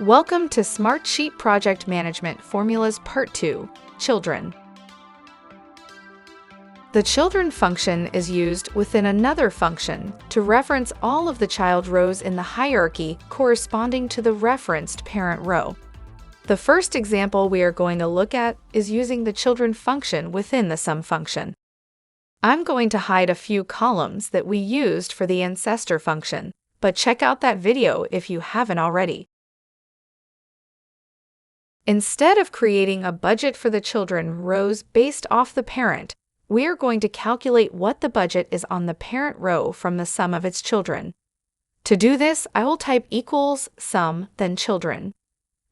Welcome to Smartsheet Project Management Formulas Part 2, Children. The children function is used within another function to reference all of the child rows in the hierarchy corresponding to the referenced parent row. The first example we are going to look at is using the children function within the sum function. I'm going to hide a few columns that we used for the ancestor function, but check out that video if you haven't already. Instead of creating a budget for the children rows based off the parent, we are going to calculate what the budget is on the parent row from the sum of its children. To do this, I will type equals sum, then children.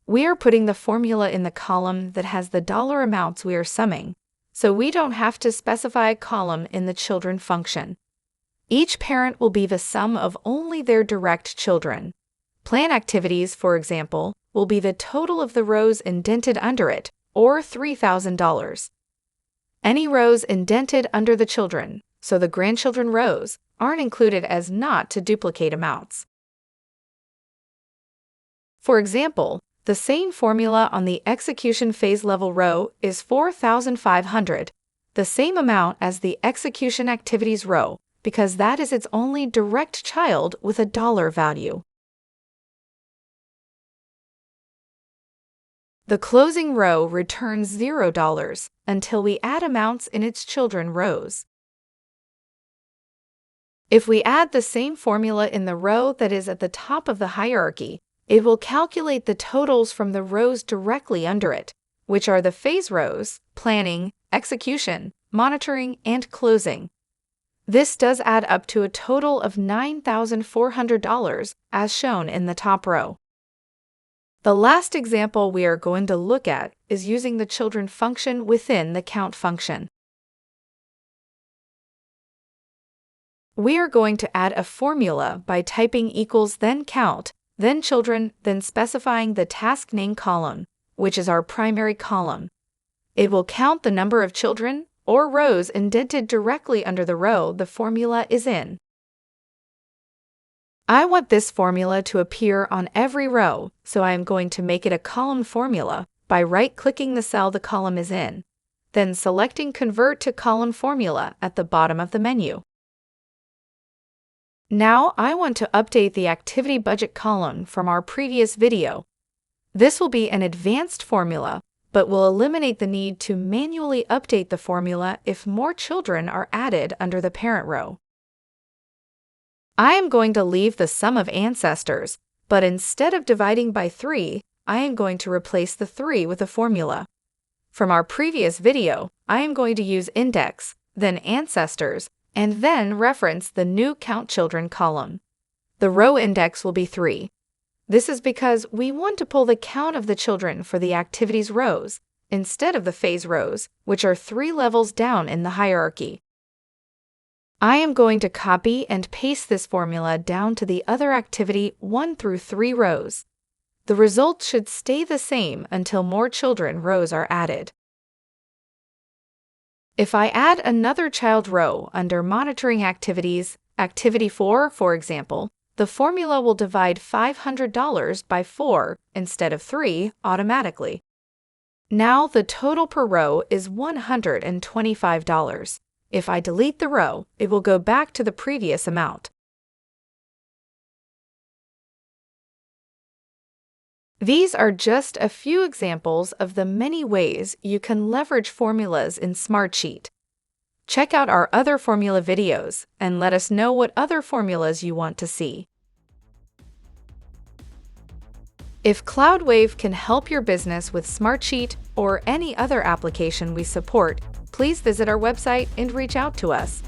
We are putting the formula in the column that has the dollar amounts we are summing, so we don't have to specify a column in the children function. Each parent will be the sum of only their direct children. Plan activities, for example, will be the total of the rows indented under it, or $3,000. Any rows indented under the children, so the grandchildren rows, aren't included as not to duplicate amounts. For example, the same formula on the execution phase level row is 4,500, the same amount as the execution activities row, because that is its only direct child with a dollar value. The closing row returns $0 until we add amounts in its children rows. If we add the same formula in the row that is at the top of the hierarchy, it will calculate the totals from the rows directly under it, which are the phase rows, planning, execution, monitoring, and closing. This does add up to a total of $9,400 as shown in the top row. The last example we are going to look at is using the children function within the count function. We are going to add a formula by typing equals then count, then children, then specifying the task name column, which is our primary column. It will count the number of children or rows indented directly under the row the formula is in. I want this formula to appear on every row, so I am going to make it a column formula by right-clicking the cell the column is in, then selecting Convert to Column Formula at the bottom of the menu. Now I want to update the activity budget column from our previous video. This will be an advanced formula, but will eliminate the need to manually update the formula if more children are added under the parent row. I am going to leave the sum of ancestors, but instead of dividing by 3, I am going to replace the 3 with a formula. From our previous video, I am going to use index, then ancestors, and then reference the new count children column. The row index will be 3. This is because we want to pull the count of the children for the activities rows, instead of the phase rows, which are 3 levels down in the hierarchy. I am going to copy and paste this formula down to the other activity 1 through 3 rows. The results should stay the same until more children rows are added. If I add another child row under monitoring activities, activity 4, for example, the formula will divide $500 by 4 instead of 3 automatically. Now the total per row is $125. If I delete the row, it will go back to the previous amount. These are just a few examples of the many ways you can leverage formulas in Smartsheet. Check out our other formula videos and let us know what other formulas you want to see. If CloudWave can help your business with Smartsheet or any other application we support, please visit our website and reach out to us.